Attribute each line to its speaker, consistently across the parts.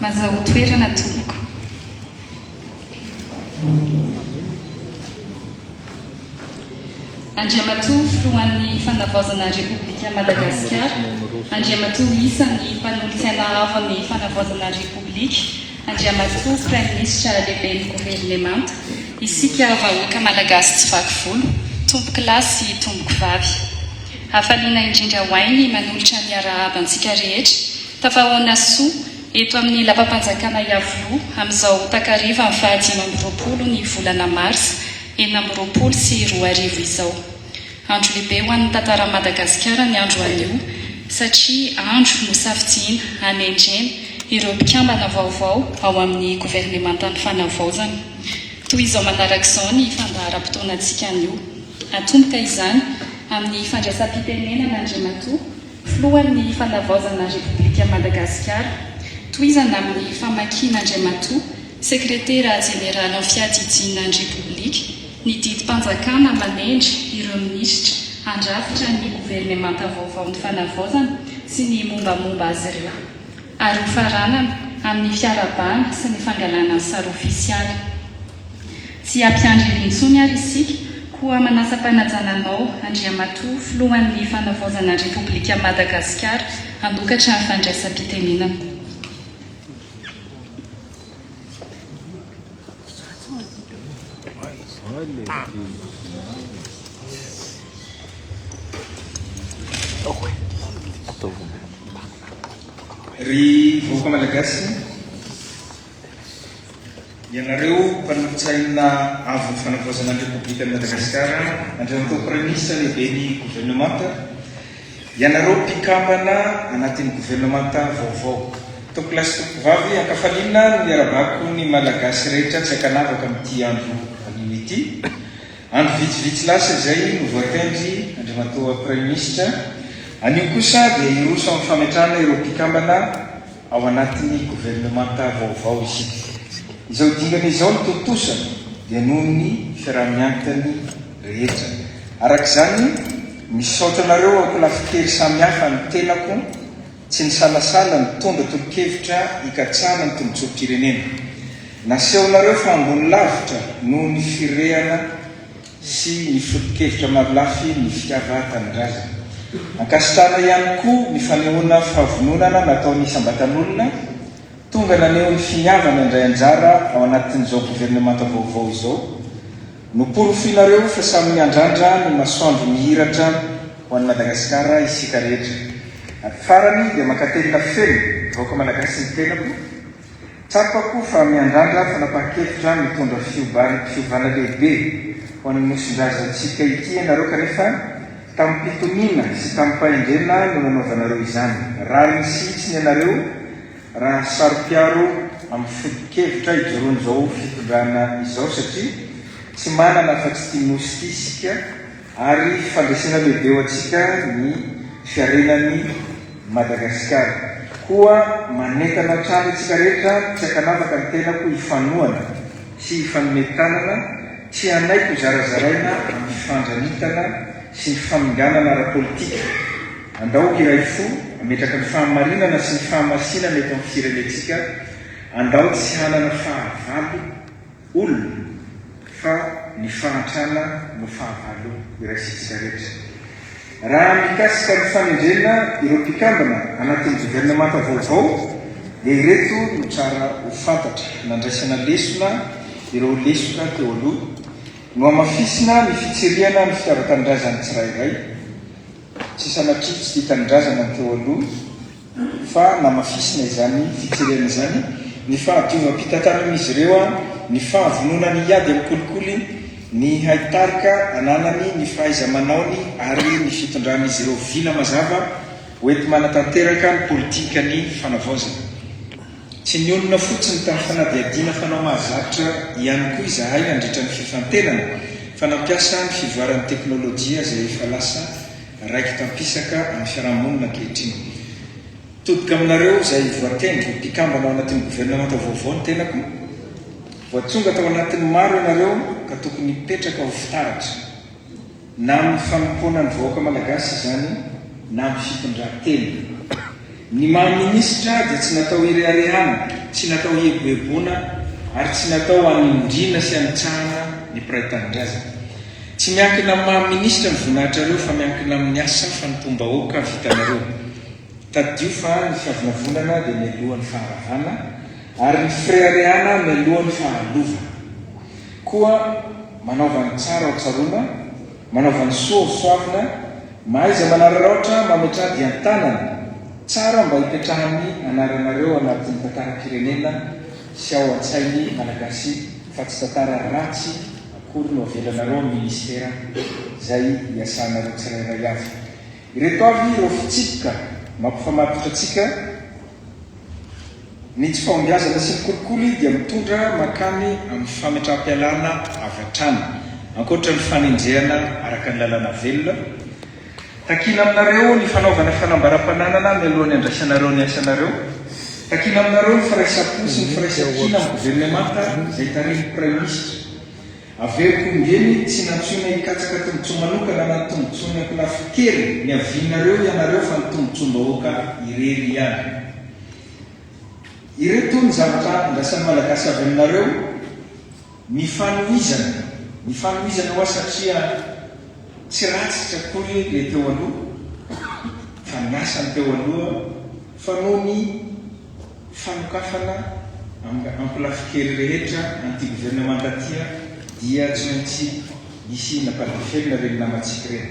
Speaker 1: mazao toerana tompoko. Andriamatoa filohan'ny fanavaozana Repoblika Madagasikara, Andriamatoa isan'ny mpanolontsaina havan'ny fanavaozana Repoblika, Andriamatoa Prime Ministre lehiben'ny gouvernemanta, isika vahoaka malagasy tsy vaky volo, tomboky lahy sy tomboky vavy. Hafaliana indrindra hoainy manolotra ny arahabantsika rehetra, tafahoana soa eto amin'ny lapam-panjakana Iavoloha amin'izao takariva amin'ny 20 ny volana Marsa, 2020 sy 2020 izao. Andro lehibe ho an'ny tantara Madagasikara ny andro anio, satria andro no safitsiana hanendrena ireo mpikambana vaovao ao amin'ny gouvernementan'ny fanavaozana. Toy izao manarak'izao ny fandaharam-potoanantsika anio. Atomboka izany amin'ny fandraisam-pitenena n'Andriamatoa, filohan'ny fanavaozana Repoblika Madagasikara, toizana amin'ny famakian'Andriamatoa, sekretera jeneraly amin'ny fiadidianan'ny Repoblika, ny didim-panjakana manendry ireo minisitra handrafitra ny gouvernemanta vaovao ny fanavaozana sy ny mombamomba azy ireo. Ary hofaranana amin'ny fiarabana sy ny fangalana sary ofisialy. Tsy ampiandry intsony ary isika koa manasa-panajana Andriamatoa filohan'ny fanavaozana Repoblika Madagasikara handokatra ny fandraisam-pitenenana.
Speaker 2: Ry vahoaka malagasy, ianareo mpanolontsaina avy ny fanavaozana ny Repoblika Madagasikara, Andriamatoa Prime Ministre lehiben'ny gouvernemanta, ianareo mpikambana anatin'ny gouvernemanta vaovao. Toko lasy toko vavy ankafaliana no miarabako ny malagasy rehetra tsy akanavaka amin'ity andro anio ity. Andro vitsivitsy lasa izay no voatendry Andriamatoa Prime Ministre. Anio kosa dia iroso amin'ny fametrahana ireo mpikambana ao anatin'ny gouvernemanta vaovao isika. Izao dingana izao ny tontosana dia noho ny fiarah-miantany rehetra. Arak'izany, misaotra anareo ankolafitery samihafa ny tenako, tsy ny salasala ny tonga tolo-kevitra hikatsahana ny tombotsoam-pirenena. Nasehonareo fa ambony lavitra noho ny firehana sy ny folo-kevitra marilafy ny fitiava-tanindrazana. Ankasitrana ihany koa ny fanehoana fahavononana nataon'ny isambatan'olona, tonga naneho ny finiavana indray anjara ao anatin'izao gouvernemanta vaovao izao. Noporofinareo fa samy miandrandra ny masoandro mihiratra ho an'ny Madagasikara isika rehetra. Ary farany dia mankatelina feno vahoaka malagasy ny tenako, tsapako fa miandrandra fanapahan-kevitra mitondra fiovana lehibe ho an'ny nosin-drazantsika ity ianareo kanefa tamin'ny pitonina sy tamin'ny mpahendrena no nanaovanareo izany. Raha nisitsiny ianareo raha sarom-piaro amin'ny folo-kevitra ijoroan'izao fitondrana izao satria tsy manana afa-tsy tia nosy ity isika ary fandraisana lehibe ho antsika ny fiarenan'ny Madagasikara. Koa manentana trano itsika rehetra tsy akanavaka ny tenako hifanoana sy hifanometanana, tsy hanaiko zarazaraina amin'ny fandranitana sy ny faminganana ara-politika. Andao iray fo ametraka ny fahamarinana sy ny fahamasinana eto amin'ny firenentsika. Andao tsy hanana fahavalo olona fa ny fahantrana no fahavalo iraisitsika rehetra. Raha mikasika ny fanendrena ireo mpikambana anatin'ny gouvernemanta vaovao dia ireto no tsara ho fantatra. Nandraisana lesona ireo lesoka teo aloha no amafisina ny fitsiriana ny fitiava-tanindrazana tsirairay, tsy sanatria tsy tia tanindrazana teo aloha fa namafisina izany fitsiriana izany, ny fahadiova-pitantanan'izy ireo, ny fahavononany hiady amin'ny kolikoly, ny haitarika ananany ny fahaiza-manaony ary ny fitondran'izy ireo vina mazava hoety manatanteraka ny politika ny fanavaozana. Tsy ny olona fotsiny tamin'ny fanadiadiana fanao mahazatra ihany koa izahay nandritra ny fifantenana fa nampiasa ny fivoaran'ny teknôlôjia izay efa lasa raiky tampisaka amin'ny fiarahamonina ankehitriny. Todika aminareo izay voatendry mpikambana ao anatin'ny gouvernemanta vaovao ny tenako, voatsonga tao anatin'ny maro ianareo ka tokony mipetraka ho fitaratra na amin'ny fanompoana ny vahoaka malagasy izany na amin'ny fitondran-tena. ny maha-ministra dia tsy natao ireharehana, tsy natao hieboebona ary tsy natao hanindrina sy hanitsahana ny mpiray-tanindrazana. Tsy miankina amin'ny maha-ministra ny voninahitra reo fa miankina amin'ny asa fanotom-bahoaka vitanareo. Tadio fa ny fiavinavonana dia mialohan'ny faharavana ary ny fireharehana mialohan'ny fahalova. Koa manaovany tsara ao tsaroana, manaovany soa ho soavina, mahaiza manararaotra mametrady an-tanana tsara mba hipetrahany anaranareo anatin'ny tantara-pirenena sy ao an-tsainy malagasy fa tsy tantara ratsy akory no avelanareo amin'ny ministera izay hiasanareo tsirairay avy. Ireto avy ireo fitsipika mampifamatotra antsika ny tsy fahombiazana sy ny kolikoly dia mitondra makany amin'ny fametraha-pialana avy hatrany ankoatra ny fanenjehana araka ny lalàna velona. Takina aminareo ny fanaovana fanambaram-pananana mialohan'ny andraisanareo ny asanareo. Takina aminareo ny firaisam-po sy ny firaisan-kina amin'ny governemanta izay tariny praiminisitra. Aveo kombeny tsy nantsona hikatsaka tombontsoa manokana na tombontsoa ampilafikery ny avinareo ianareo fa ny tombontsoam-bahoaka irery ihany. Ireto ny zavatra andrasan'ny malagasy avy aminareo, ny fanohizana ho satria tsy ratsy akory le teo aloha fa nasany teo aloha fa noho ny fanokafana ampilafikery rehetra anty governemanta tia dia tsy maintsy misy napadifelina reny namatsika reny.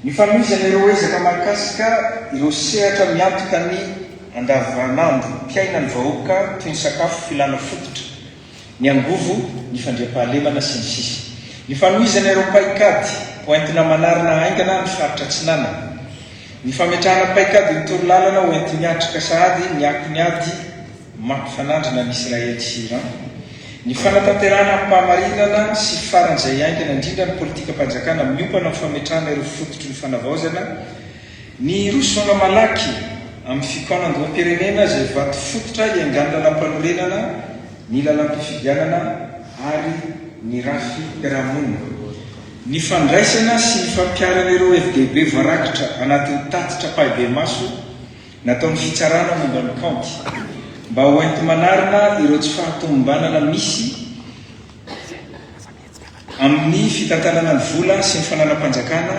Speaker 2: Ny fanohizana ireo ezaka mahakasika ireo sehatra miantoka ny andavanandro mpiaina ny vahoaka toy ny sakafo filana fototra, ny angovo, ny fandriam-pahalemana sy ny sisa. Ny fanohizana ireo paikady hoentina manarina haingana ny faritra tsinana, ny fametrahana paikady ny torolalana hoenti miatrika sahady ny akonyady mampifanandrina ny Israely sy Iran, ny fanatanterana mpahamarinana sy faran'izay haingana indrindra ny politika mpanjakana miompana amin'ny fametrahana ireo fototry ny fanavaozana, ny rosoana malaky amin'ny fikaonan-doam-pirenena izay vato fototra ianganana lampanorenana, ny lalam-pifidianana ary ny rafy mpiarahamonina, ny fandraisana sy ny fampiarana ireo FDB voarakitra anatin'ny tatitra pahibe maso nataon'ny fitsarana momba ny kaonty mba hoenti manarina ireo tsy fahatomombanana misy amin'ny fitantanana ny vola sy ny fananam-panjakana,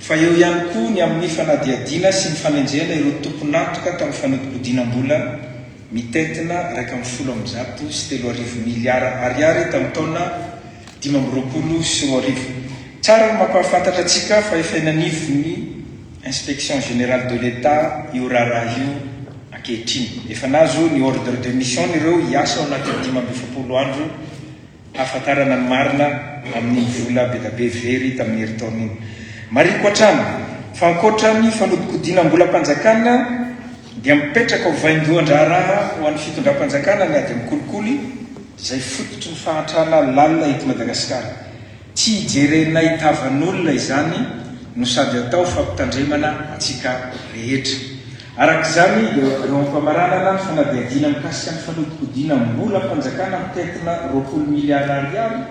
Speaker 2: fa eo ihany koa ny amin'ny fanadiadiana sy ny fanenjena ireo tomponatroka tamin'ny fanodikodiana-mbola mitentina 1,7 sy 3 miliara ariary tamin'ny taona 2020 sy 2020. Tsara no mampahafantatra antsika fa efa inanivon'ny inspection générale de l'État io raharaha io ankehitriny. Efa nazo ny ordre de mission ireo hiasa ao anatin'ny 5 andro hahafantarana ny marina amin'ny vola be da be very tamin'ny herintaona iny. Mariko hatrany fa ankoatra ny fanodikodiana-mbolam-panjakana dia mipetraka ho vaindohan-draharaha ho an'ny fitondram-panjakana ny ady amin'ny kolikoly izay fototry ny fahatrana lalina eto Madagasikara. Tsy hijerena hitavan'olona izany no sady atao fampitandremana atsika rehetra. Araka izany ireo ampamaranana ny fanadiadiana mikasika ny fanodikodiana-mbolam-panjakana mitentina 20 miliara ariary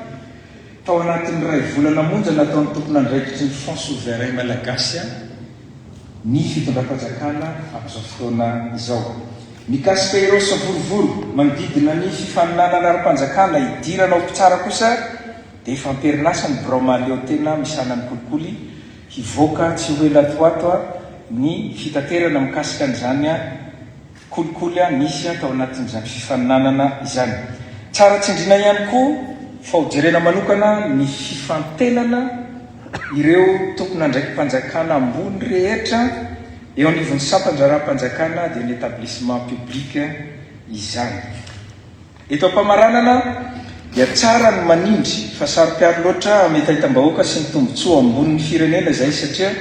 Speaker 2: tao anatin'ny ray volana monja nataon'ny tompon'andraikitry ny fonds souverain malagasy ny fitondram-panjakana amin'izao fotoana izao. Mikasika ireo savorovoro manodidina ny fifaninanana ara-panjakana hidirana ao mpitsara kosa dia efa amperinasa ny braomaleo tena misanany kolikoly hivoaka tsy hoe latoato ny fitaterana mikasika n'izany kolikoly nisy tao anatin'izany fifaninanana izany. Tsara tsindrina ihany koa fa hojerena manokana ny fifantenana ireo tompon'andraiky mpanjakana ambony rehetra eo anivon'ny sampandraram-panjakana dia ny établissement public izany. Eto ampamaranana dia tsara ny manindry fa saropiary loatra ametahita-bahoaka sy ny tombotsoa ambonin'ny firenena izay satria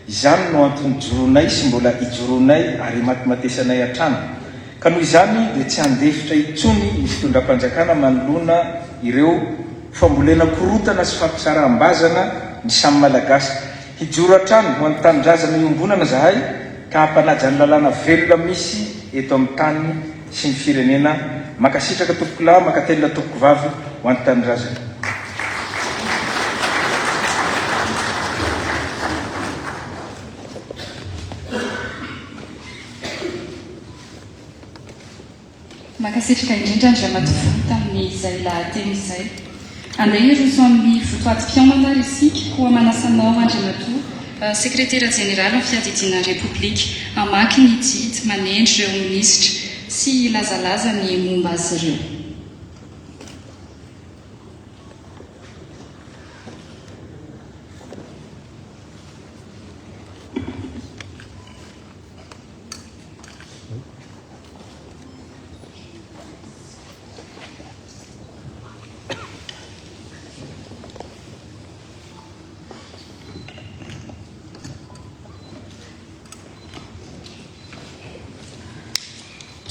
Speaker 2: izany no antony joronay sy mbola hijoronay ary matimatesanay hatrany. Ka noho izany dia tsy handefitra itsony ny fitondram-panjakana manoloana ireo fambolena korotana sy fampisaraham-bazana ny samy malagasy. Hijoro hatrany ho an'ny tanindrazana iombonana zahay ka hampanaja ny lalàna velona misy eto amin'ny tany sy ny firenena. Makasitraka tompoko lahy, makatelina tompoko vavy ho an'ny tanindrazana.
Speaker 1: Makasitraka indrindra Andriamatoa tamin'izay lahateny izay. Andeha iroso amin'ny votoatim-piaomana isika ho manasanao Andriamatoa, sekretera jeneraly amin'ny fiadidina Repoblika, hamaky ny didy manendry ireo minisitra sy ilazalaza ny momba azy ireo.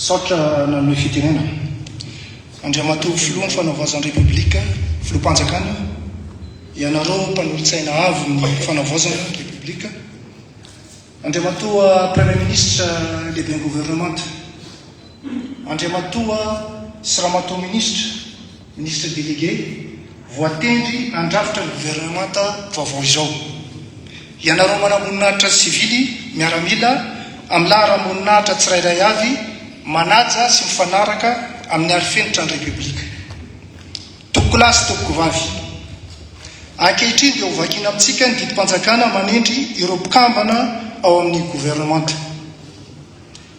Speaker 3: Sotra nanome fitenena Andriamatoa filoha ny fanaovazan'ny Repoblika, filoham-panjakana, ianareo mpanolotsaina avo ny fanaovazana Repoblika, Andriamatoa Premier Ministre lehibe ny gouvernemanta, Andriamatoa sy Ramatoa ministre délégué, voatendry andrafitra ny gouvernemanta vaovao izao. Ianareo manamoninahitra sivily miaramila amin'ny laharamoninahitra tsirairay avy manaja sy mifanaraka amin'ny arifenitra ny Repoblika. Toko lahy sy toko vavy. Ankehitriny dia hovakiana amintsika ny didim-panjakana manendry ireo mpikambana ao amin'ny gouvernemanta.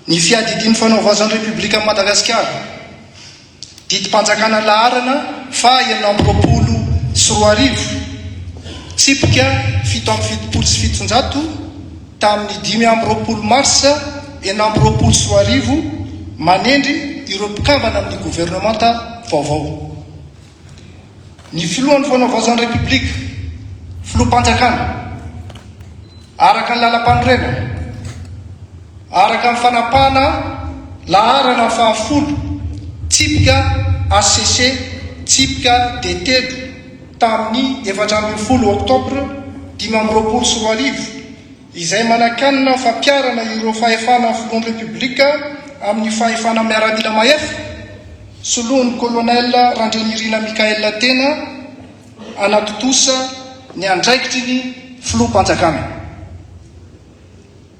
Speaker 3: Ny fiadidian'ny fanaovazan'ny Repoblika Madagasikara, didim-panjakana laharana fa 2024, tsipika 7/7/700 tamin'ny 5 mars 2024 manendry ireo mpikambana amin'ny gouvernemanta vaovao. Ny filohan'ny fanaovazan'ny Repoblika, filoham-panjakana, araka ny lalam-panorena, araka ny fanapahana laharana 10 tsipika ACC tsipika D3 tamin'ny 4 Oktobre 2024 izay manakanina fampiarana ireo fahefana filohan'ny Repoblika amin'ny fahefana miaramila mahefa soloan'ny colonel Randrenirina Mikael Tena anatotosa ny andraikitry ny filoham-panjakana.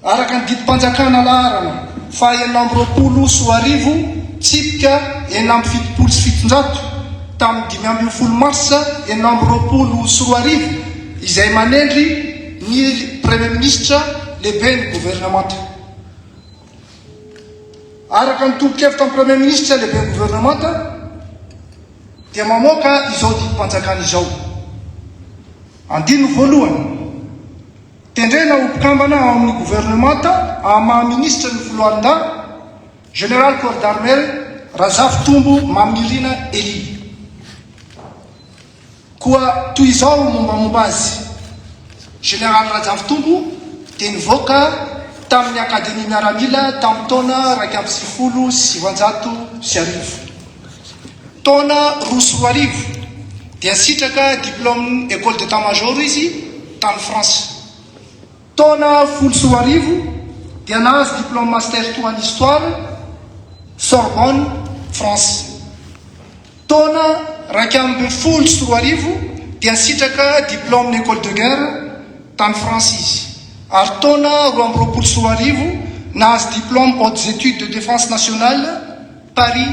Speaker 3: Araka ny didim-panjakana laharana fa 2024 tsipika 7/7/700 tamin'ny 5 mars 2024 izay manendry ny Premier Ministre lehibe ny gouvernemanta. Araka ny tobokevitra amin'ny Premier Ministre lehibe ny gouvernemanta dia mamoaka izao didim-panjakana izao. Andino voalohany, tendrena ho mpikambana ao amin'ny gouvernemanta amaha ministre ny voalohan'nda Général Corps d'Armée Razafy-Tombo Mamirina Elie. Koa toy izao mombamomba azy, Général Razafy-Tombo dia nivoaka tamin'ny akademia miaramila tamin'ny taona 1990. Taona 2010 dia nisitraka diplôme école d'état-major izy tany France. Taona 2010 dia nahazo diplôme master 2 en histoire Sorbonne, France. Taona 2010 dia nisitraka diplôme école de guerre tany France izy. Ary taona 2020 nahazo diplôme hautes études de défense nationale Paris,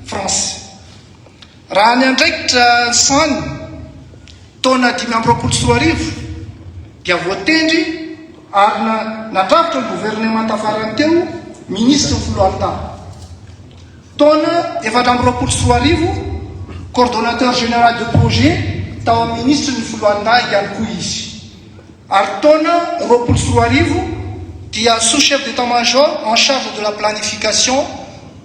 Speaker 3: France. Raha ny andraikitra sany taona 2020 dia voatendry ary nadrafitra ny gouvernemanta farany teo ministre filohan-tany. Taona 2020 coordonnateur général de projet tao amin'ny ministre ny filohan-tany ihany koa izy. Ary taona 2020 dia sous-chef d'état-major en charge de la planification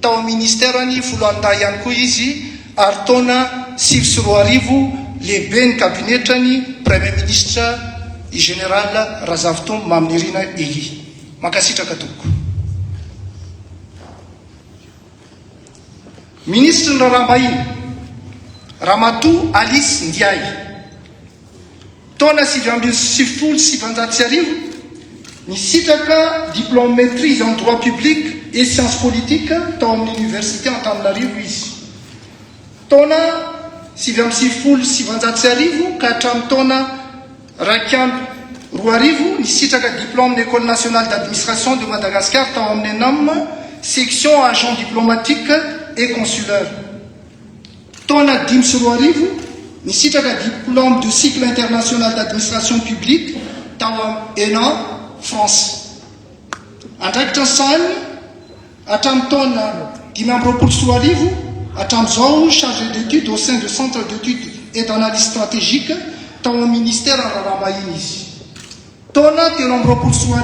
Speaker 3: tao amin'ny ministère ny filohan-tany ihany koa izy. Ary taona 2020 lehibe ny kabinetrany Premier Ministre i Général Razafy-Tombo Mamirina Elie. Mankasitraka toko. Ministre ny Raharahambahiny Ramatoa Alice Ndiaye, taona 2017 nisitraka diplôme maîtrise en droit public et sciences politiques tao amin'ny université Antananarivo izy. Taona 2017 ka hatramin'ny taona 2020 nisitraka diplôme d'école nationale d'administration de Madagascar tao amin'ny ENAM section agent diplomatique et consulaire. Tona dimy sy roa arivo nisitraka diplôme de cycle international d'administration publique tao ENA France. Andraikitra ny sahany hatramin'ny taona 2023 hatramin'izao chargé d'études au sein du centre d'études et d'analyse stratégique tao amin'ny ministère Raramahiny izy. Taona 2023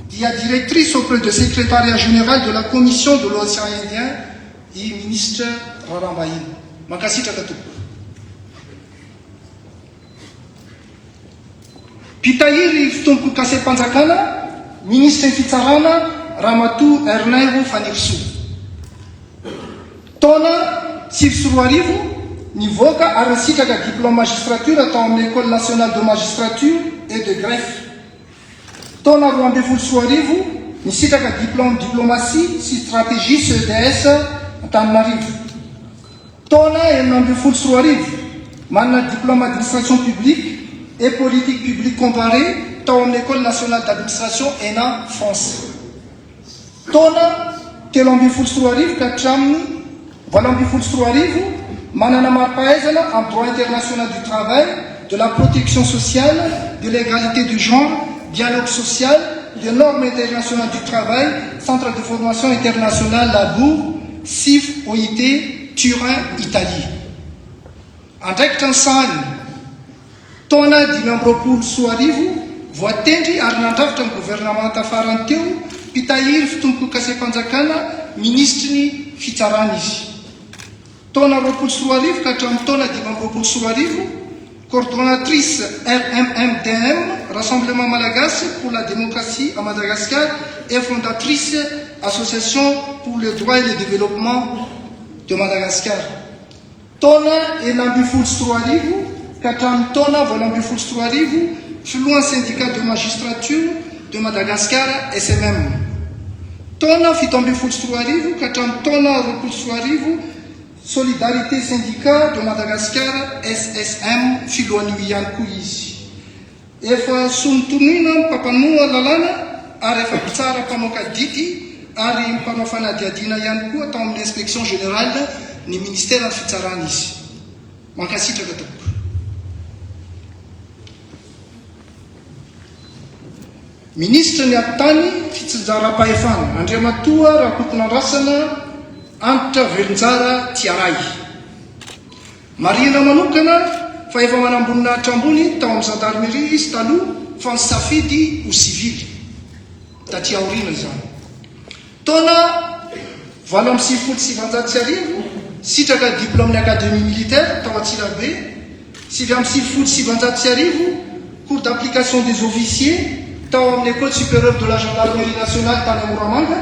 Speaker 3: dia directrice auprès du secrétariat général de la commission de l'océan Indien i ministre Raramahiny. Mankasitraka tompoko. Pitahiry fitomboko kasem-panjakana ministre ny fitsarana Ramatoa Ernaingo Fanirisoa. Taona 2024 nivoaka ary nisitraka diplôme magistrature atao amin'ny école nationale de magistrature et de greffe. Taona 2024 nisitraka diplôme diplomatie sy stratégie CEDS Antananarivo. Taona 2024 manana diplôme administration publique et politique publique comparée tao amin'ny école nationale d'administration ENA France. Taona 2024 ka hatramin'ny 2024 manana marim-pahaizana en droit international du travail, de la protection sociale, de l'égalité du genre, dialogue social, des normes internationales du travail, centre de formation internationale Labour, CIF, OIT, Turin, Italie. Andraikitra ny sahany taona 2024 voatendry ary nandrafitra ny gouvernement tafarany teo mpitahiry fitomboko kasem-panjakana ministry ny fitsarana izy. Taona 2024 ka hatramin'ny taona 2024 coordonnatrice RMMDM, Rassemblement Malagasy pour la démocratie à Madagascar et fondatrice Association pour le droit et le développement de Madagascar. Taona 2024 ka hatramin'ny taona 2024 filohan'ny syndicat de magistrature de Madagascar SMM. Taona 2024 ka hatramin'ny taona 2024 Solidarité syndicat de Madagascar SSM filohan'io ihany koa izy. Efa sonotonina mpampanao lalàna ary efa mpitsara mpanao kadidy ary mpanao fanadiadiana ihany koa atao amin'ny inspection générale ny ministère ny fitsarana izy. Mankasitraka tompoko. Ministre ny atany fitsinjaram-pahefana Andriamatoa Rakotonandrasana Antitra Velonjara Tiaray. Marina manokana fa efa manambonina ambony tao amin'ny gendarmerie izy taloha fa nisafidy ho civily taty aorina izany. Taona 2027 sitraka diplôme ny académie militaire tao Antsirabe. 2027 cours d'application des officiers tao amin'ny école supérieure de la gendarmerie nationale tany Moramanga.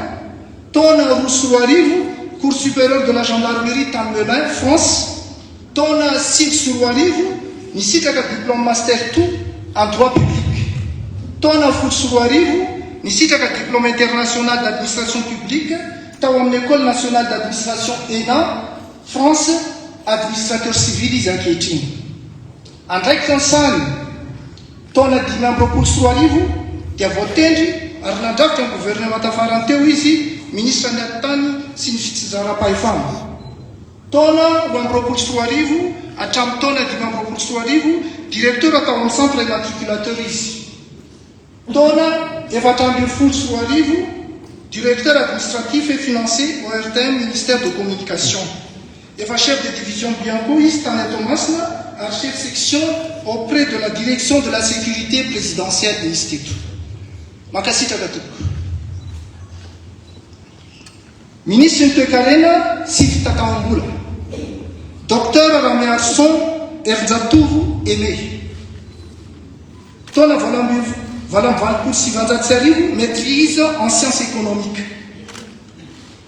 Speaker 3: Taona 2024 cours supérieur de la gendarmerie tany Melun France. Taona 2025 nisitraka diplôme master 2 en droit public. Taona 2024 nisitraka diplôme international d'administration publique tao amin'ny école nationale d'administration ENA France administrateur civil izy ankehitriny. Andraikitra ny sahany taona 2024 dia voatendry ary nandrafitra ny gouvernement tafarany teo izy ministre ny atany sy ny fitsinjaram-pahefana. Taona 2024 hatramin'ny taona 2024 directeur atao amin'ny centre immatriculateur izy. Taona 2024 directeur administratif et financier au RTM ministère de communication. Efa chef de division Bianco izy tany Tomasina ary chef section auprès de la direction de la sécurité présidentielle de l'Institut. Mankasitraka tompoko. Ministre ny toe-karena sy fitataom-bola Docteur Ramiarson Erinjatovo Aimé. Taona 2026 maîtrise en sciences économiques.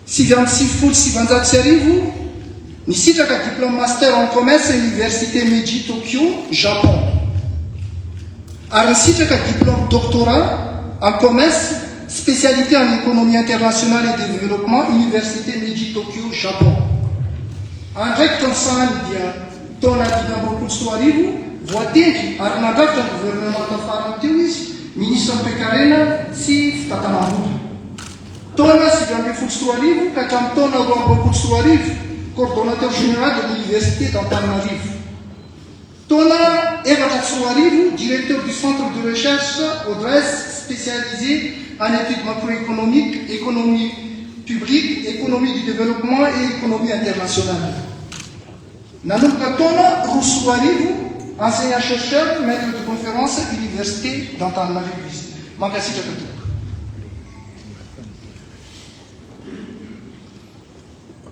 Speaker 3: 2026 nisitraka diplôme master en commerce à l'université Meiji Tokyo, Japon. Ary nisitraka diplôme doctorat en commerce spécialité en économie internationale et développement, Université Meiji Tokyo, Japon. Andraikitra ny sahany dia taona 2024 voatendry ary nandrafitra ny gouvernement tafarany teo izy ministre ny toe-karena sy fitatanam-bola. Tona Sivambi Soarivo, Katantona Wambo Soarivo, coordonnateur général de l'université d'Antananarivo. Tona Eva Soarivo, directeur du centre de recherche ODRES spécialisé en études macroéconomiques, économie publique, économie du développement et économie internationale. Nanuka Tona Roussoarivo, enseignant-chercheur, maître de conférence, université d'Antananarivo. Makasi Jakatou.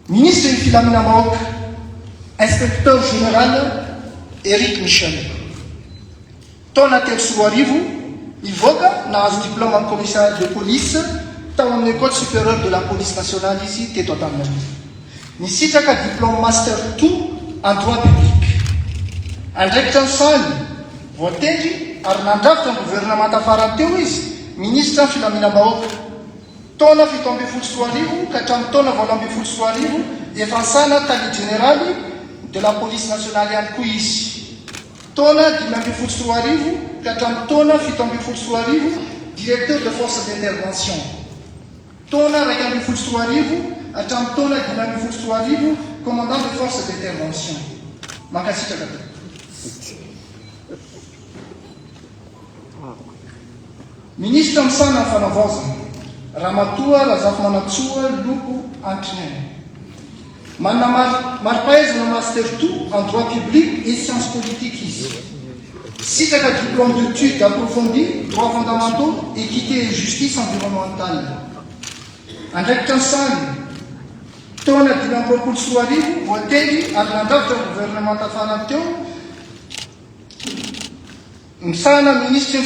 Speaker 3: Ministre Filamina Maok, inspecteur général Eric Michel. Tona Tersuarivo, Ivoga, n'a un diplôme en commissaire de police, dans l'école supérieure de la police nationale ici, Tétotanari. Ici, tu as un diplôme master 2 en droit public. En rectangle, Voteji, Arnandaf, ton gouvernement Tafarantewis, ministre Filamina Maok. Tona fitombe fulsuarivo, Kachamtona volambe fulsuarivo, et Fansana Tali Generali de la police nationale en Kouishi. Tona Dimambe fulsuarivo, Kachamtona fitombe fulsuarivo, directeur de force d'intervention. Tona Ragambe fulsuarivo, Achamtona Dimambe fulsuarivo, commandant de force d'intervention. Makasi Chakata. Ministre Msana Fanavosa. Ramatua, Razafmanatsua, Luku, Antinen. Marpaez le master 2 en droit public et sciences politiques ici. Si tu as un diplôme d'études approfondies, droits fondamentaux, équité et justice environnementale. En rectangle, ton diplôme pour soirée, voté à l'endroit du gouvernement Tafanatio, Msana ministre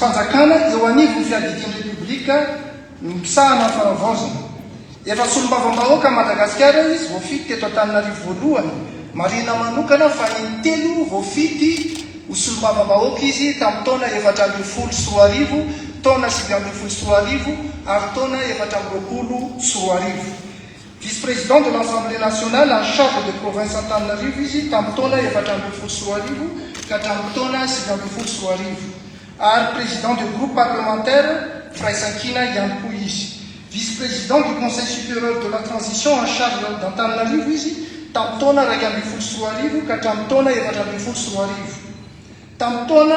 Speaker 3: Panzakana, et Wani vous fait la République. Msana Fanavosa. Efa Sumbavambaoka Madagascar, Vofiti Totanarivo voalohany. Marina manokana fa intelo Vofiti Sumbavambaoka izy tamin'ny taona 410 taona 710 ary taona 420. Vice-président de l'Assemblée nationale en charge de province Antananarivo izy tamin'ny taona 410 ka hatramin'ny taona 710. Ary président du groupe parlementaire Fraisankina Yankouishi, vice-président du Conseil supérieur de la transition en charge d'Antananarivo izy, Tamtona Ragambiful Soarivo, Katamtona Evadambiful Soarivo. Tamtona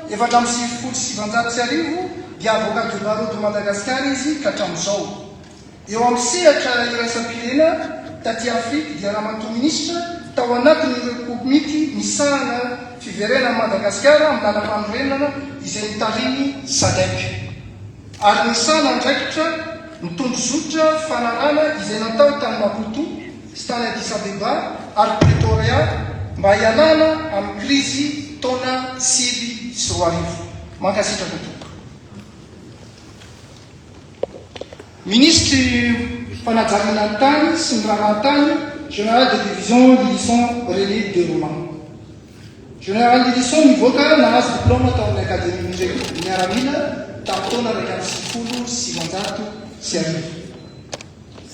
Speaker 3: Evadamsiful Sivandatsiarivo, dia avocat du barreau de Madagascar izy, Katamzao. Eo amin'ny sehatra iraisam-pirenena taty Afrique dia Ramatoa ministre tao anatin'ireo komity misahana fiverenana Madagascar amin'ny lalam-panorenana izay nitarimy SADC. Ary nisana ndraikitra mitondro zotra fanarana izay natao tany Maputo sy tany Addis Abeba ary Pretoria mba hialana amin'ny krizy taona 2020. Mankasitraka tokoa. Ministre fanajariana tany sy ny raharahantany général de division Lilisson René de Roman. Général Lilisson nivoaka nahazo diplôme tao amin'ny akademie miaramila tamin'ny taona 1970.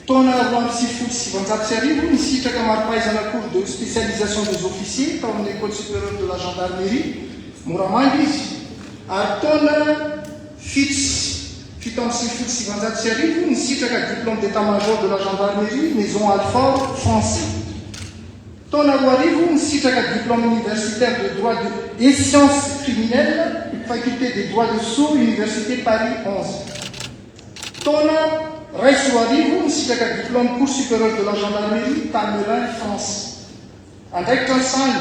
Speaker 3: Taona 1970 nisitraka maripahaizana cours de spécialisation des officiers tao amin'ny école supérieure de la gendarmerie Moramanga izy. Ary taona 1970 nisitraka diplôme d'état-major de la gendarmerie maison Alfort français. Taona 2000 nisitraka diplôme universitaire de droit et sciences criminelles faculté des droits de sceaux, Université Paris 11. Taona Raisoarivo, nisitraka diplôme cours supérieur de la gendarmerie, Tamelin, France. Andraikitra Sany,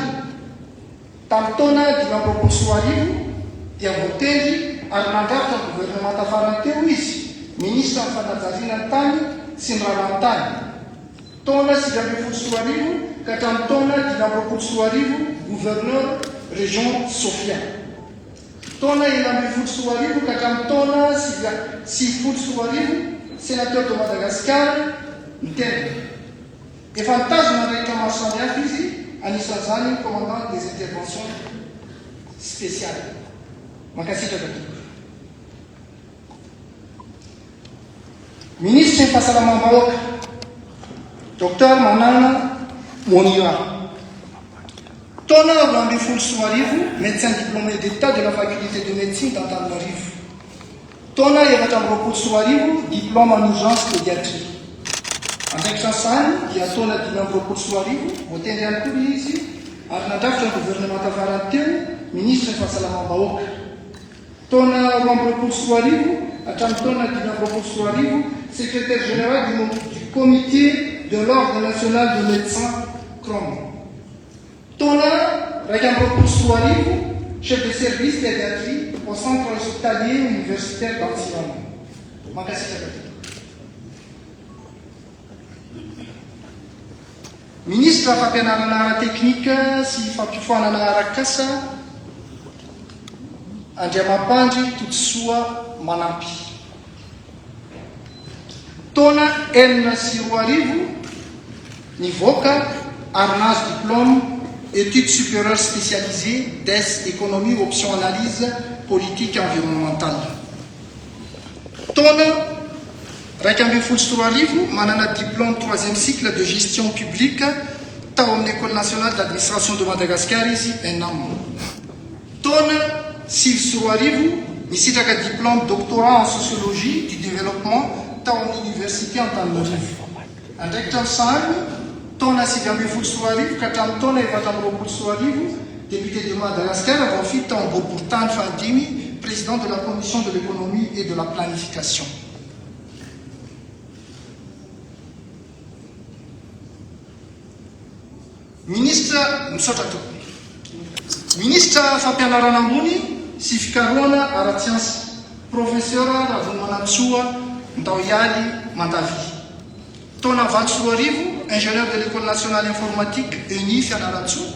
Speaker 3: tamin'ny taona 2020 dia votery ary nandrafitra ny gouvernement tafarany teo izy, ministre amin'ny fanajariana tany sy ny raharahantany. Taona 2020 ka hatramin'ny taona 2020 gouverneur région Sofia. Taona 2020 ka hatramin'ny taona 2020 sénateur de Madagascar mitendry. Efa mitazona rehetra maro samihafa izy, anisan'izany commandant des interventions spéciales. Mankasitraka tokoa. Ministre ny fahasalamam-bahoaka Dr Manana Monira. Taona 2020, médecin diplômé d'État de la faculté de médecine d'Antananarivo. taona efatra amby roapolo sy roa arivo diplôme en urgence pédiatrie. Andraikitra ny sany dia taona 5 amby roapolo sy roa arivo voatendry ihany koa izy ary nandrafitra ny gouvernement tafarany teo ministre ny fahasalamam-bahoaka. Taona 4 amby roapolo sy roa arivo hatramin'ny taona 5 amby roapolo sy roa arivo secrétaire général du comité de l'ordre national de médecins CROM. Taona 2 amby roapolo sy roa arivo chef de service pédiatrie au centre hospitalier universitaire d'Antsiranana. Mankasitraka. Ministre fampianarana ara teknika sy fampifoanana arakasa Andriamampandry Totosoa Manampy. Taona 4 sy roa arivo nivoaka ary nahazo diplôme études supérieures spécialisées DES économie option analyse politique environnementale. Taona 2 sy roa arivo manana diplôme 3e cycle de gestion publique tao amin'ny école nationale d'administration de Madagascar izy ENAM. Taona 6 sy roa arivo nisitraka diplôme doctorat en sociologie du développement tao amin'ny université Antananarivo. Andraikitra ny sahany taona 7 sy roa arivo ka hatramin'ny taona 4 sy roa arivo député de Madagascar voafito tao Boriboritany fahadimy président de la commission de l'économie et de la planification. Ministre misaotra tompony. Ministre fampianarana ambony sy fikarohana ara-tsiansa professeur Ravolomanantsoa Ndaoyaly Mandavy. Taona 20 sy roa arivo ingénieur de l'école nationale informatique ENI Fianarantsoa.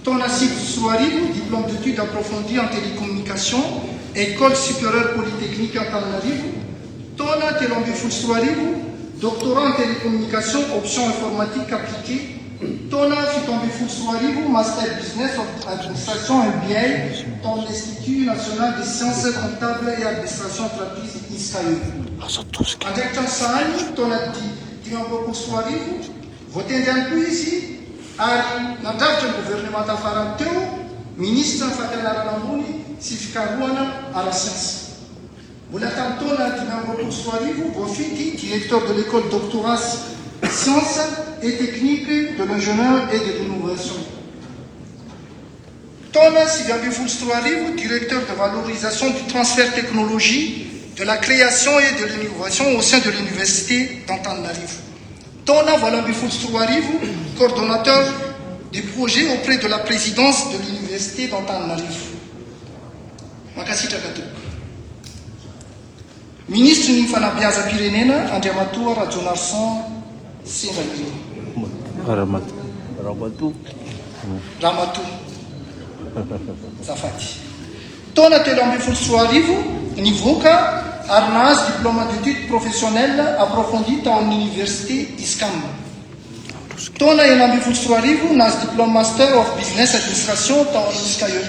Speaker 3: Taona 6 sy roa arivo diplôme d'études approfondies en télécommunication école supérieure polytechnique Antananarivo. Taona 13 sy roa arivo doctorat en télécommunication option informatique appliquée. Taona 17 sy roa arivo master business of administration MBA dans l'Institut national des sciences comptables et administration entreprise ISCAE. Andraikitra ny sahany taona 5 sy roa arivo voatendry ihany koa izy ary nandrafitra ny gouvernement tafarany teo ministre ny fampianarana ambony sy fikarohana ara-siansa. Mbola tamin'ny taona 5 sy roa arivo voafity directeur de l'école doctorat sciences et techniques de l'ingénieur et de l'innovation. Taona 6 sy roa arivo directeur de valorisation du transfert technologie de la création et de l'innovation au sein de l'université d'Antananarivo. Taona 8 sy roa arivo coordonnateur des projets auprès de la présidence de l'université d'Antananarivo. Mankasitraka tompoko. Ministre ny fanabeazam-pirenena Andriamatoa Rajonarson Sendagny. Ramatoa. Zafady. Taona 3 sy roa arivo nivoaka ary nahazo diplôme d'études professionnelles approfondies tao amin'ny université ISCAM. Taona 4 sy roa arivo nahazo diplôme master of business administration tao amin'ny ISCAE.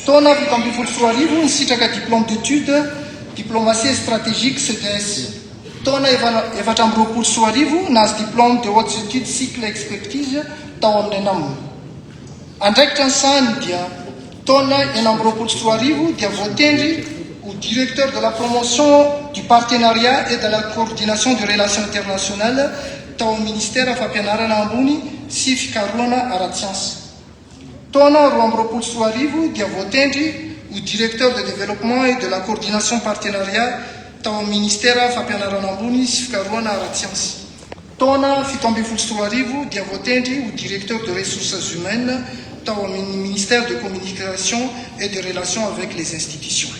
Speaker 3: Taona 7 sy roa arivo nisitraka diplôme d'études diplomatie stratégique CDS. Taona 4 sy roa arivo nahazo diplôme de hautes études cycle expertise tao amin'ny ENAM. Andraikitra ny sahany dia taona 9 sy roa arivo dia voatendry au directeur de la promotion du partenariat et de la coordination des relations internationales tao au ministère fampianarana ambony sy fikarohana ara-tsiansa. Taona 12 sy roa arivo dia voatendry au directeur de développement et de la coordination partenariat tao au ministère fampianarana ambony sy fikarohana ara-tsiansa. Taona 17 sy roa arivo dia voatendry au directeur de ressources humaines tao au ministère de communication et de relations avec les institutions.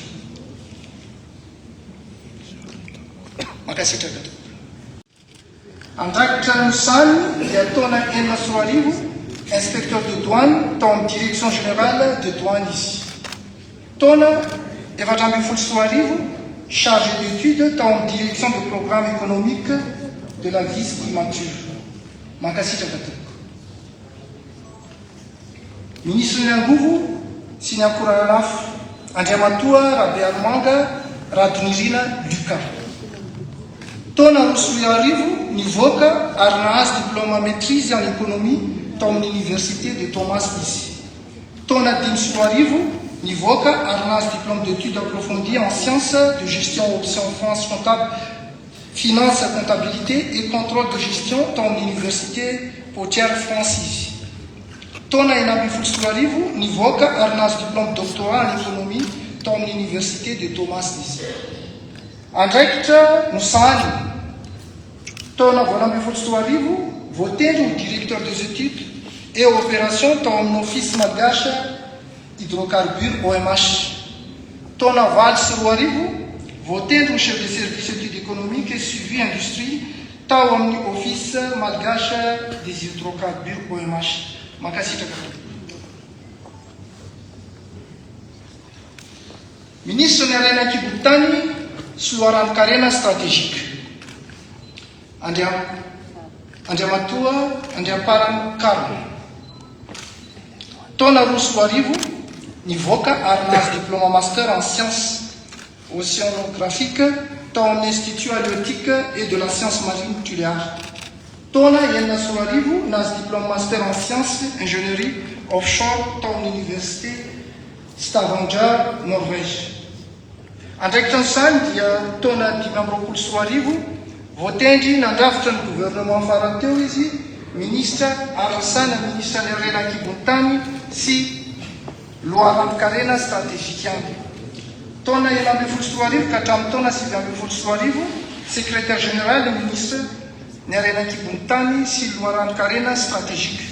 Speaker 3: Mankasitraka tompoko. Andrakitra ny sany dia taona 4 sy roa arivo inspecteur de douane tao amin'ny direction générale de douane izy. Taona 4 sy roa arivo chargé d'études tao amin'ny direction de programme économique de la vice primature. Mankasitraka tompoko. Ministre ny angovo sy ny ankoranafo Andriamatoa Rabealmanga Radonirina Luka. Taona 2 sy roa arivo nivoaka ary nahazo diplôme maîtrise en économie tao amin'ny université de Thomas izy. Taona 5 sy roa arivo nivoaka ary nahazo diplôme d'études approfondies en sciences de gestion option France comptable, finance, comptabilité et contrôle de gestion tao amin'ny université Poitiers France izy. Taona 2024 nivoaka ary nahazo diplôme doctorat en économie tao amin'ny université de Thomas izy. Andraikitra no sahany taona 2024 voatendry ho directeur des études et opération tao amin'ny office malgache hydrocarbure OMH. Taona 2024 voatendry ho chef de service études économiques et suivi industrie tao amin'ny office malgache des hydrocarbures OMH. Makasitraka. Ministre Nerena Kibutani Suaran Karena stratégique. Andriamatua Andriaparan Karno. Taona 2024 nivoaka ary nahazo diplôme master en sciences océanographiques tao amin'ny Institut halieutique et de la science marine nucléaire. Taona 2024 nahazo diplôme master en sciences ingénierie offshore tao amin'ny université Stavanger Norvège. Andraikitra n'izany dia taona 2024 voatendry nandrafitra ny gouvernement farany teo izy ministre arasana ministre Nerena Kibutani sy loharan-karena stratégique any. Taona 2024 ka hatramin'ny taona 2024 secrétaire général ministre Nerena Kibutani sy loharan-karena stratégique.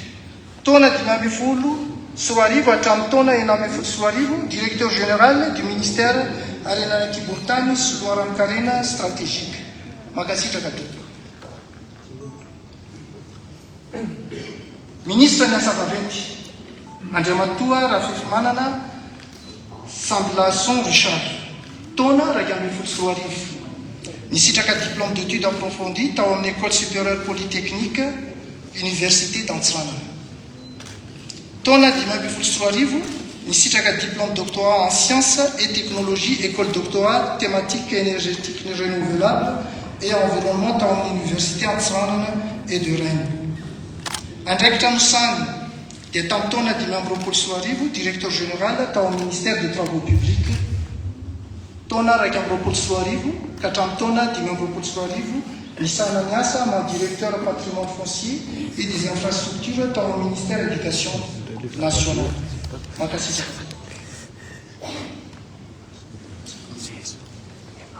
Speaker 3: Taona 2024 hatramin'ny taona 2024 directeur général du ministère Nerena Kibutani sy loharan-karena stratégique. Makasitraka tompoko. Ministre ny asa vaventy Andriamatoa Rafimanana Samblason Richard. Taona 2024 nisitraka diplôme d'études approfondies tao amin'ny école supérieure polytechnique université d'Antsiranana. Taona 2024 nisitraka diplôme doctorat en sciences et technologies école doctorat thématique énergétique renouvelable et environnement tao amin'ny université Antsiranana et de Rennes. Andraikitra Moussane dia tamin'ny taona 2024 directeur général tao amin'ny ministère des travaux publics. Taona 2024 ka hatramin'ny taona 2024 nisana ny asa ma directeur patrimoine foncier et des infrastructures tao amin'ny ministère de l'éducation nationale. Makasitraka.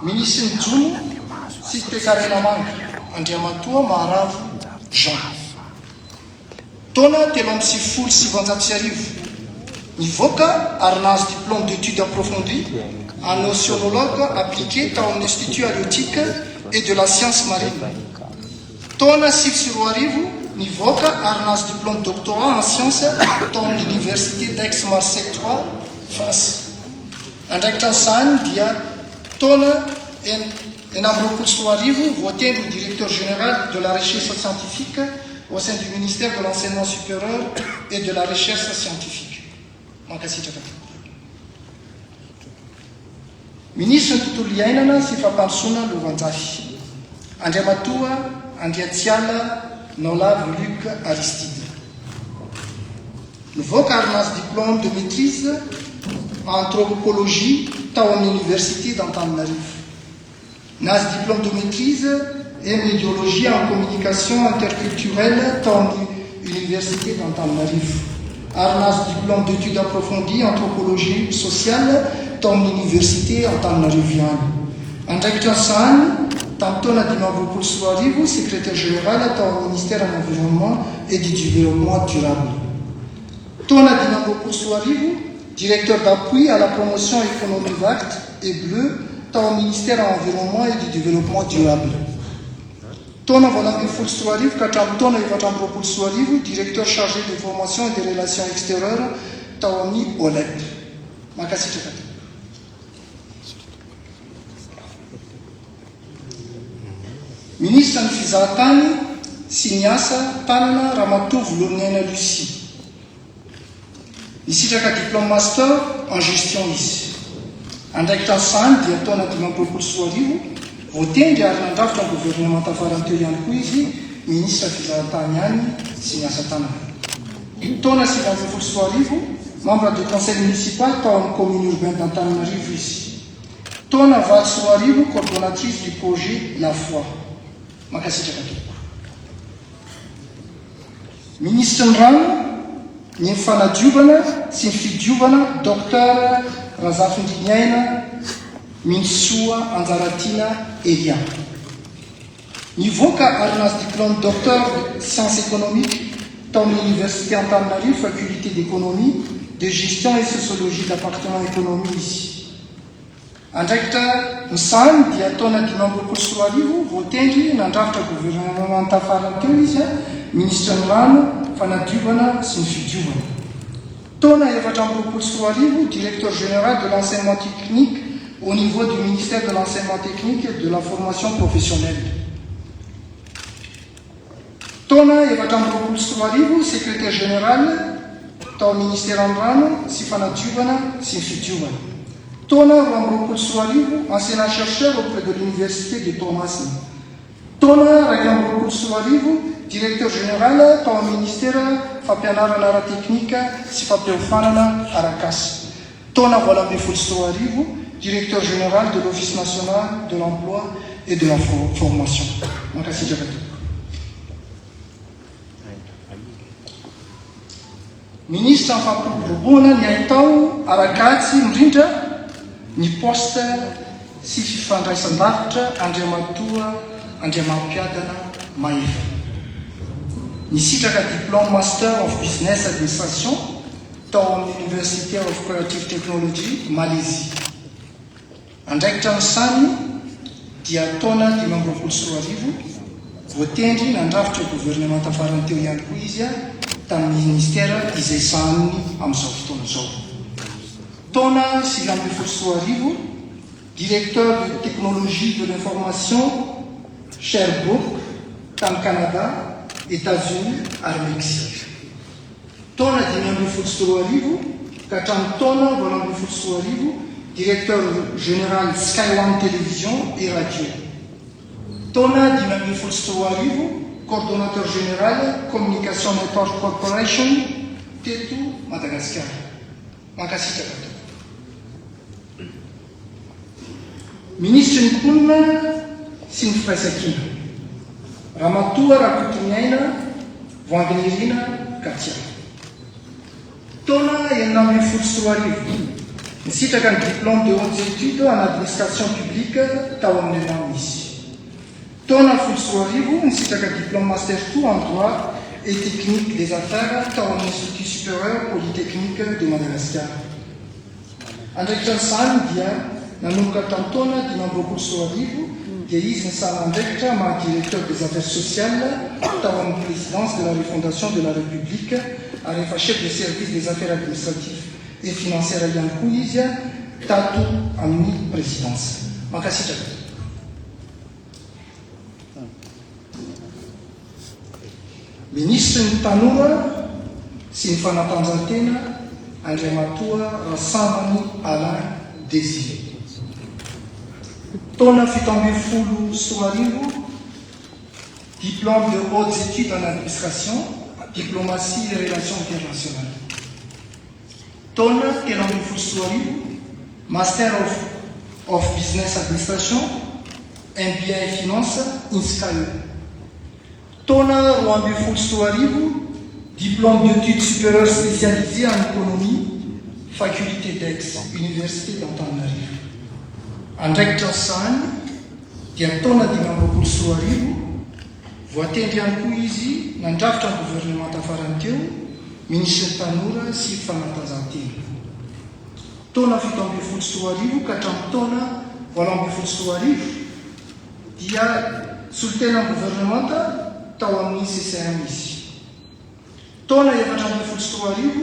Speaker 3: Ministre Njono sy Tekarenamanga Andriamatoa Maharavo Jean. Taona 370 nivoaka ary nahazo diplôme d'études approfondies en océanologue appliqué tao amin'ny Institut halieutique et de la science marine. Taona 2024 nivoaka ary nahazo diplôme doctorat en sciences tao amin'ny l'université d'Aix-Marseille 3 France. Andraikitra n'izany dia taona 2024 voatendry directeur général de la recherche scientifique au sein du ministère de l'enseignement supérieur et de la recherche scientifique. Makasitraka. Ministre ny tontolo iainana sy fampandrosoana Lovanjafy Andriamatoa Andriatsiala Nolave Luc Aristide. Nivoaka ary nahazo diplôme de maîtrise en anthropologie tao amin'ny université d'Antananarivo. Nahazo diplôme de maîtrise et médiologie en communication interculturelle tao amin'ny université d'Antananarivo. Ary nahazo diplôme d'études approfondies anthropologie sociale tao amin'ny université Antananariviana. Andraikitra n'izany tamin'ny taona 2024 secrétaire général tao amin'ny ministère de l'environnement et du développement durable. Taona 2024 directeur d'appui à la promotion économique verte et bleue tao au ministère de l'environnement et du développement durable. Taona 2024 ka hatramin'ny taona 2024 directeur chargé de formation et des relations extérieures tao amin'ny OLED. Makasitraka. Ministre ny fizahatany sy ny asa tanana Ramatovo Lorinaina Lucie. Nisitraka diplôme master en gestion izy. Andraikitra n'izany dia taona 2024 voatendry ary nandrafitra ny gouvernement tafarany teo ihany koa izy ministre fizahatany ihany sy ny asa tanana. Taona 2024 membre du conseil municipal tao amin'ny commune urbaine d'Antananarivo izy. Taona Valsoarivo, coordonnatrice du projet La Foi. Makasitraka tompoko. Ministre ny rano, ny fanadiovana sy ny fidiovana Docteur Razafindriniaina Minsoa Anjaratiana Elia. Nivoaka ary nazy diplôme docteur sciences économiques dans l'université Antananarivo, faculté d'économie, de gestion et sociologie de l'appartement économie ici. Andraikitra misany dia taona 2024 voatendry nandrafitra gouvernement tafarany teo izy ministre ny rano, fanadiovana sy ny fidiovana. Taona 2024 directeur général de l'enseignement technique au niveau du ministère de l'enseignement technique et de la formation professionnelle. Taona 2024 secrétaire général tao ministère ny rano sy fanadiovana sy ny fidiovana. Taona 2024 enseignant chercheur auprès de l'université de Toamasina. Taona 2024 directeur général tao ministère fampianarana ara-teknika sy fampihofanana arakasy. Taona 2024 directeur général de l'Office national de l'emploi et de la formation. Makasitraka tompoko. Ministre fampirobona ny ahitao arakatsy indrindra ny poste sy fifandraisan-davitra Andriamatoa Andriamampiadana Mahefa. Nisitraka diplôme Master of Business Administration tao amin'ny University of Creative Technology Malaisie. Andraikitra misany dia taona 2024 voatendry nandrafitra gouvernement tafarany teo ihany koa izy tamin'ny ministère izay saniny amin'izao fotoana izao. Taona 2024 directeur de technologie de l'information Sherbrooke tamy Canada, États-Unis ary Mexique. Taona 2024 ka hatramin'ny taona 2024 directeur général Sky One Télévision et Radio. Taona 2024 coordonnateur général Communication Network Corporation teto Madagascar. Makasitraka tompoko. Ministre ny mponina sy ny firaisan-kina Ramatoa Rakotomiaina Voanginirina Katia. Taona 2024 nisitraka ny diplôme de hautes études en administration publique tao amin'ny anao izy. Taona 2024 nisitraka diplôme master 2 en droit et technique des affaires tao amin'ny Institut supérieur polytechnique de Madagascar. Andraikitra nisany dia nanomboka tamin'ny taona 2024 dia izy nisana andraikitra maha-directeur des affaires sociales tao amin'ny présidence de la refondation de la République ary efa chef de service des affaires administratives et financières ihany koa izy tato amin'ny présidence. Makasitraka. Ministre ny tanora sy ny fanatanjahantena Andriamatoa Rasambany Alain Désiré. Taona 2024 diplôme de hautes études en administration, diplomatie et relations internationales. Taona 2024 master of business administration, MBA et finance, INSCAE. Taona 2024 diplôme d'études supérieures spécialisées en économie, faculté d'Aix, université d'Antananarivo. Andraikitra sany dia taona 2024 voatendry ihany koa izy nandrafitra ny gouvernement tafarany teo ministre ny tanora sy fanatanjahantena. Taona 2024 ka hatramin'ny taona 2024 dia solitena ny gouvernement tao amin'ny CCM izy. Taona 2024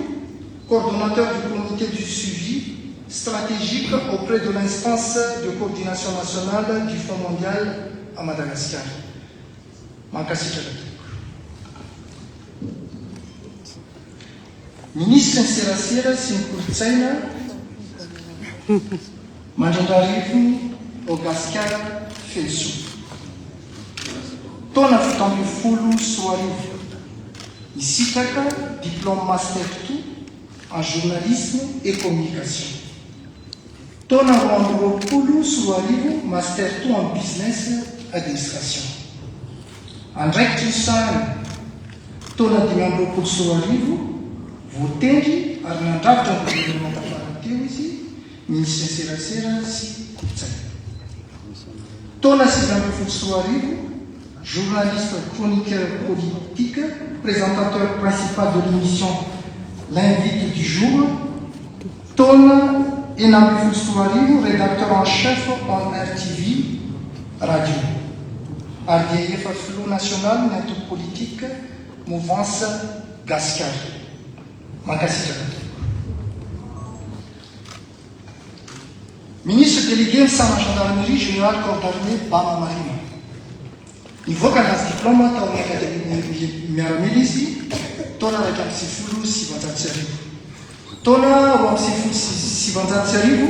Speaker 3: coordonnateur du comité du suivi stratégique auprès de l'instance de coordination nationale du Fonds mondial à Madagascar. Makasitraka tompoko. Ministre ny serasera sy ny kolotsaina Mandrandrarivo Ogaskara Felso. Taona 2024 nisitraka diplôme master 2 en journalisme et communication. Taona roa amby roapolo sy roa arivo master 2 en business administration. Andraikitra isany taona 5 amby roapolo sy roa arivo voatendry ary nandravitra ny gouvernement tafara teo izy ministre serasera sy kolotsaina. Taona 6 amby folo sy roa arivo journaliste chroniqueur politique, présentateur principal de l'émission L'invite du jour. Taona Enambi Foussouarivo, rédacteur en chef en RTV Radio. RDF Flot National, Network Politique, Mouvance Gascar. Makassi. Ministre délégué de la gendarmerie générale corps d'armée Bama Marina. Il faut qu'un diplôme à l'académie Miaramilisi, Tona Rakamsi Foulou Sivantatsiarivo. Tona Ramsi Sivantatsiarivo,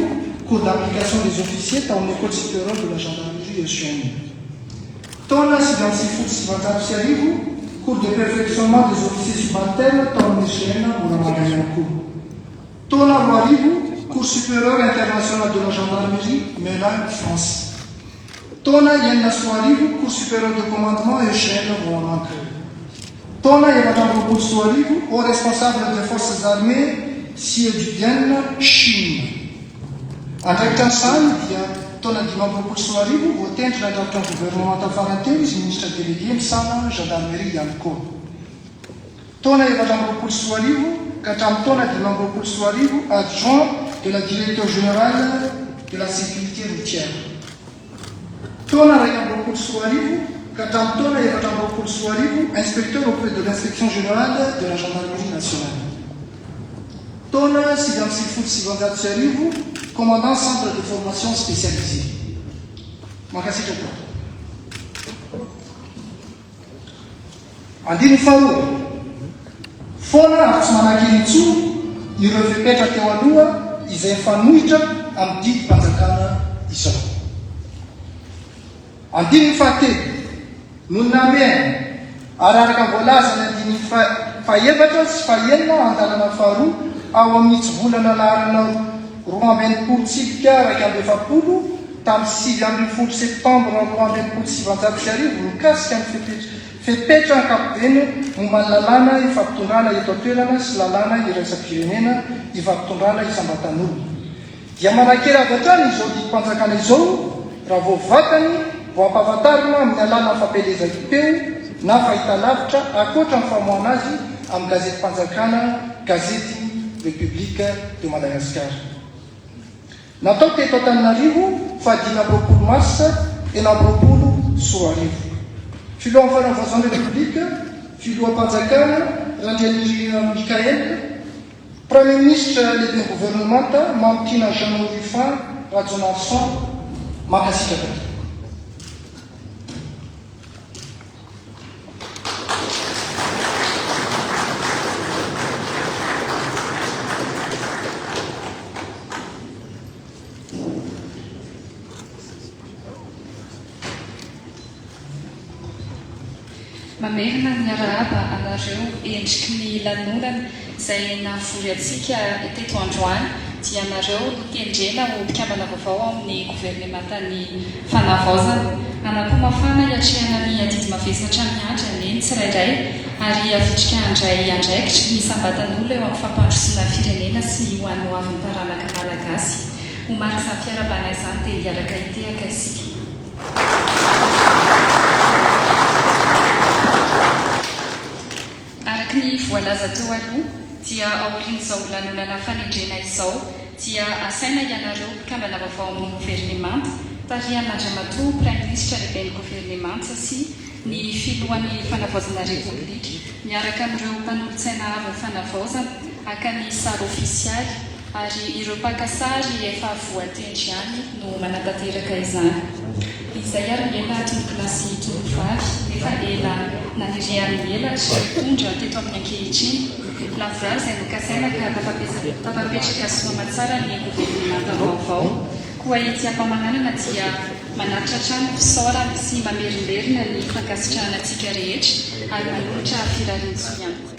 Speaker 3: cours d'application des officiers dans l'école supérieure de la gendarmerie de Chioni. Tona Sivantatsiarivo, cours de perfectionnement des officiers subalternes dans l'Échelle ou la Magayakou. Tona Warivo, cours supérieur international de la gendarmerie, Mélan, France. Tona Yenna Soarivo, cours supérieur de commandement et chaîne Romanque. Tona Yavatambo Soarivo, haut responsable des forces armées, Siedienne, Chine. En rectangle, il y a Tona Dimambo Soarivo, au temps de la doctrine gouvernementale farantaise, ministre délégué, Sana, gendarmerie, Yanko. Tona Yavatambo Soarivo, Katam Tona Dimambo Soarivo, adjoint de la directeur générale de la sécurité routière. Tona Rayambo Souarivo, Katam Tona Yavatambo Souarivo, inspecteur auprès de l'inspection générale de la gendarmerie nationale. Tona Sigamsifut Sivandatsiarivo, commandant centre de formation spécialisé. Makassi Toko. Andini Faou, Fona Atsmanakilitsu, il revêt à Tewanua, ils infanoitra, Amdi Panzakana, Iso. Andini fate, nunamen, araraka voalaza ny andiny faefatra sy fahenina andalana faharoa ao amin'ny volana laharana 2024 raika amby efapolo tamin'ny 6 amby folo septembre 2024 mikasika ny fepetra ankapobeny momba ny lalàna ifampitondrana eto an-toerana sy lalàna iraisam-pirenena ifampitondrana isam-batan'olona. Dia manakely avy hatrany izao dikim-panjakana izao raha vao vatany vao ampahafantarina amin'ny alàna fampelezam-peo na fahitalavitra akoatra ny famoahana azy amin'ny gazety-panjakana gazety République de Madagascar. Natao teto Antananarivo fa 5 mars 2024. Filohan'ny fanovozana République, filoham-panjakana Randrianirina Mikael, Premier ministre lehibe gouvernemanta Mamtina Jean Rufin Rajonarson Makassi.
Speaker 1: Mamerina miarahaba anareo endriky ny lanonana izay nahafory antsika teto androany dia anareo notendrena ho mpikambana vaovao amin'ny gouvernementany fanavaozana. Anam-pamafana hiatrehana ny adidy mavesatra miandry aneny tsirairay ary avitrika andray andraikitra ny sambatan'olona eo amin'ny fampandrosoana firenena sy ho an'ny ho avin'ny taranaka malagasy. Ho marika izany fiarabana izany dia hiaraka hitehaka isika. Ny voalaza teo aloha dia aorian'izao lanonana fanendrena izao dia asaina ianareo mpikambana vaovao amin'ny gouvernemanta tarihan'Andriamatoa Prime Ministre lehiben'ny gouvernemanta sy ny filohan'ny fanavaozana Repoblika miaraka amin'ireo mpanolontsaina avy fanavaozana aka ny sary ofisialy ary ireo mpakasary efa voatendry ihany no manatanteraka izany. Izay ary ela tombokilasy tombovavy efa ela nanirian'ny elatra tondra teto amin'ny ankehitriny lavorary izay nokasaina ka tapapetraka soamatsara ny gouvernemanta vaovao. Koa ity ampamananana dia manaritra trano fisaorana sy mamerimberina ny fankasitrahanantsika rehetra ary manolotra firariantso ihany.